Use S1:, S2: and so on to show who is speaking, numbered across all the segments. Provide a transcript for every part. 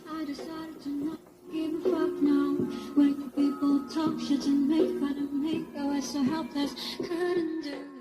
S1: I decided to not give a fuck now. When the people talk shit to make fun of me, I was so helpless, couldn't do it.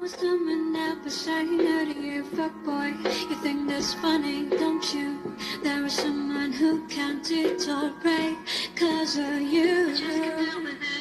S1: was coming out for saying no to you, fuckboy. You think that's funny, don't you? There is someone who can't tolerate cause of you.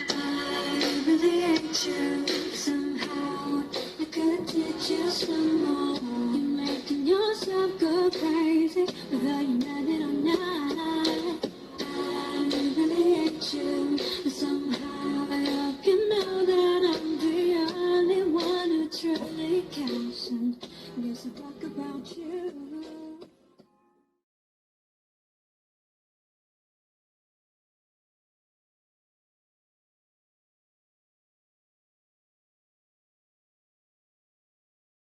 S1: I really hate you. Somehow I could teach you some more. You're making yourself go crazy whether you meant it or not. I really hate you. Somehow I hope you know that I'm the only one who truly counts. And guess I talk about you.